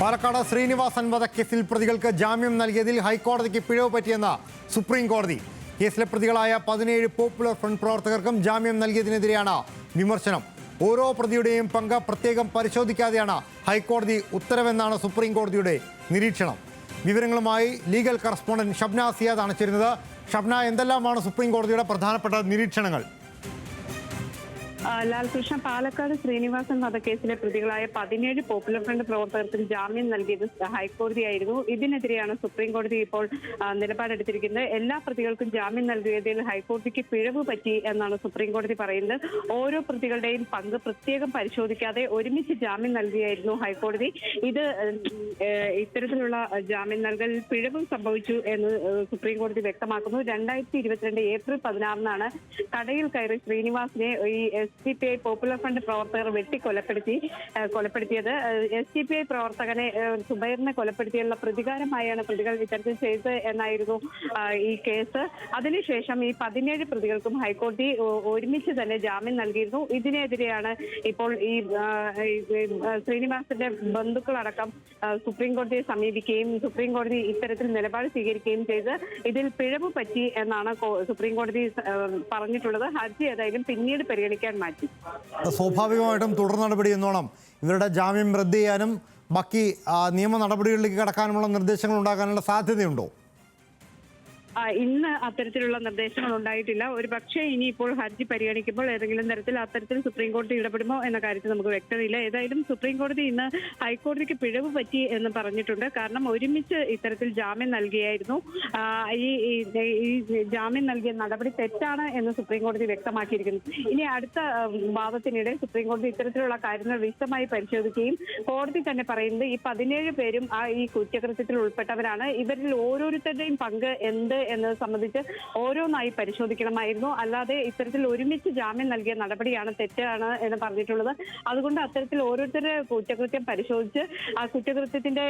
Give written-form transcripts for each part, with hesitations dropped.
പാലക്കാട് ശ്രീനിവാസൻ വധക്കേസിൽ പ്രതികൾക്ക് ജാമ്യം നൽകിയതിൽ ഹൈക്കോടതിക്ക് പിഴവ് പറ്റിയെന്ന സുപ്രീം കോടതി. കേസിലെ പ്രതികളായ 17 പോപ്പുലർ ഫ്രണ്ട് പ്രവർത്തകർക്കും ജാമ്യം നൽകിയതിനെതിരെയാണ് വിമർശനം. ഓരോ പ്രതിയുടെയും പങ്ക് പ്രത്യേകം പരിശോധിക്കാതെയാണ് ഹൈക്കോടതി ഉത്തരവെന്നാണ് സുപ്രീം കോടതിയുടെ നിരീക്ഷണം. വിവരങ്ങളുമായി ലീഗൽ കറസ്പോണ്ടന്റ് ഷബ്ന സിയാദാണ് ചേരുന്നത്. ഷബ്ന, എന്തെല്ലാമാണ് സുപ്രീം കോടതിയുടെ പ്രധാനപ്പെട്ട നിരീക്ഷണങ്ങൾ? ലാൽകൃഷ്ണ, പാലക്കാട് ശ്രീനിവാസൻ വധക്കേസിലെ പ്രതികളായ 17 പോപ്പുലർ ഫ്രണ്ട് പ്രവർത്തകർക്ക് ജാമ്യം നൽകിയത് ഹൈക്കോടതിയായിരുന്നു. ഇതിനെതിരെയാണ് സുപ്രീം കോടതി ഇപ്പോൾ നിലപാടെടുത്തിരിക്കുന്നത്. എല്ലാ പ്രതികൾക്കും ജാമ്യം നൽകിയതിൽ ഹൈക്കോടതിക്ക് പിഴവ് പറ്റി എന്നാണ് സുപ്രീം കോടതി പറയുന്നത്. ഓരോ പ്രതികളുടെയും പങ്ക് പ്രത്യേകം പരിശോധിക്കാതെ ഒരുമിച്ച് ജാമ്യം നൽകുകയായിരുന്നു ഹൈക്കോടതി. ഇത്തരത്തിലുള്ള ജാമ്യം നൽകൽ പിഴവ് സംഭവിച്ചു എന്ന് സുപ്രീം കോടതി വ്യക്തമാക്കുന്നു. 2022 ഏപ്രിൽ 16 കടയിൽ കയറി ശ്രീനിവാസിനെ ഈ SDPI പോപ്പുലർ ഫ്രണ്ട് പ്രവർത്തകർ കൊലപ്പെടുത്തിയത്. SDPI പ്രവർത്തകനെ സുബൈറിനെ കൊലപ്പെടുത്തിയുള്ള പ്രതികാരമായാണ് പ്രതികൾ ഇത്തരത്തിൽ ചെയ്തത് എന്നായിരുന്നു ഈ കേസ്. അതിനുശേഷം ഈ 17 പ്രതികൾക്കും ഹൈക്കോടതി ഒരുമിച്ച് തന്നെ ജാമ്യം നൽകിയിരുന്നു. ഇതിനെതിരെയാണ് ഇപ്പോൾ ഈ ശ്രീനിവാസന്റെ ബന്ധുക്കളടക്കം സുപ്രീം കോടതിയെ സമീപിക്കുകയും സുപ്രീം കോടതി ഇത്തരത്തിൽ നിലപാട് സ്വീകരിക്കുകയും ചെയ്ത് ഇതിൽ പിഴവ് പറ്റി എന്നാണ് സുപ്രീം കോടതി പറഞ്ഞിട്ടുള്ളത്. ഹർജി ഏതായാലും പിന്നീട് പരിഗണിക്കാൻ മാറ്റി. സ്വാഭാവികമായിട്ടും തുടർ നടപടി എന്നോണം ഇവരുടെ ജാമ്യം റദ്ദ് ചെയ്യാനും ബാക്കി നിയമ നടപടികളിലേക്ക് കടക്കാനുമുള്ള നിർദ്ദേശങ്ങൾ ഉണ്ടാകാനുള്ള സാധ്യതയുണ്ടോ? ഇന്ന് അത്തരത്തിലുള്ള നിർദ്ദേശങ്ങൾ ഉണ്ടായിട്ടില്ല. ഒരു പക്ഷേ ഇനിയിപ്പോൾ ഹർജി പരിഗണിക്കുമ്പോൾ ഏതെങ്കിലും തരത്തിൽ അത്തരത്തിൽ സുപ്രീം കോടതി ഇടപെടുമോ എന്ന കാര്യത്തിൽ നമുക്ക് വ്യക്തതയില്ല. ഏതായാലും സുപ്രീം കോടതി ഇന്ന് ഹൈക്കോടതിക്ക് പിഴവ് പറ്റി എന്ന് പറഞ്ഞിട്ടുണ്ട്. കാരണം ഒരുമിച്ച് ഇത്തരത്തിൽ ജാമ്യം നൽകിയായിരുന്നു. ഈ ജാമ്യം നൽകിയ നടപടി തെറ്റാണ് എന്ന് സുപ്രീം കോടതി വ്യക്തമാക്കിയിരിക്കുന്നു. ഇനി അടുത്ത വാദത്തിനിടെ സുപ്രീം കോടതി ഇത്തരത്തിലുള്ള കാര്യങ്ങൾ വിശദമായി പരിശോധിക്കുകയും കോടതി തന്നെ പറയുന്നത് ഈ 17 പേരും ഈ കുറ്റകൃത്യത്തിൽ ഉൾപ്പെട്ടവരാണ്. ഇവരിൽ ഓരോരുത്തരുടെയും പങ്ക് എന്ത് എന്നത് സംബന്ധിച്ച് ഓരോന്നായി പരിശോധിക്കണമായിരുന്നു. അല്ലാതെ ഇത്തരത്തിൽ ഒരുമിച്ച് ജാമ്യം നൽകിയ നടപടിയാണ് തെറ്റാണ് എന്ന് പറഞ്ഞിട്ടുള്ളത്. അതുകൊണ്ട് അത്തരത്തിൽ ഓരോരുത്തരുടെ കുറ്റകൃത്യം പരിശോധിച്ച് ആ കുറ്റകൃത്യത്തിന്റെ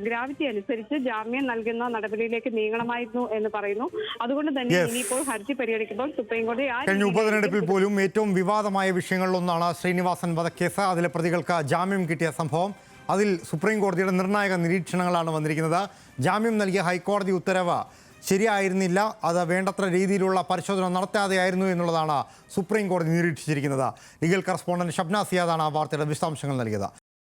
ഗ്രാവിറ്റി അനുസരിച്ച് ജാമ്യം നൽകുന്ന നടപടിയിലേക്ക് നീങ്ങണമായിരുന്നു എന്ന് പറയുന്നു. അതുകൊണ്ട് തന്നെ ഇനിയിപ്പോൾ ഹർജി പരിഗണിക്കുമ്പോൾ സുപ്രീം കോടതി കഴിഞ്ഞ ഉപതെരഞ്ഞെടുപ്പിൽ പോലും ഏറ്റവും വിവാദമായ വിഷയങ്ങളിലൊന്നാണ് ശ്രീനിവാസൻ വധക്കേസ്. അതിലെ പ്രതികൾക്ക് ജാമ്യം കിട്ടിയ സംഭവം. അതിൽ സുപ്രീം കോടതിയുടെ നിർണായക നിരീക്ഷണങ്ങളാണ് വന്നിരിക്കുന്നത്. ജാമ്യം നൽകിയ ഹൈക്കോടതി ഉത്തരവ് ശരിയായിരുന്നില്ല, അത് വേണ്ടത്ര രീതിയിലുള്ള പരിശോധന നടത്താതെയായിരുന്നു എന്നുള്ളതാണ് സുപ്രീം കോടതി നിരീക്ഷിച്ചിരിക്കുന്നത്. ലീഗൽ കറസ്പോണ്ടന്റ് ഷബ്ന സിയാദാണ് ആ വാർത്തയുടെ വിശദാംശങ്ങൾ നൽകിയത്.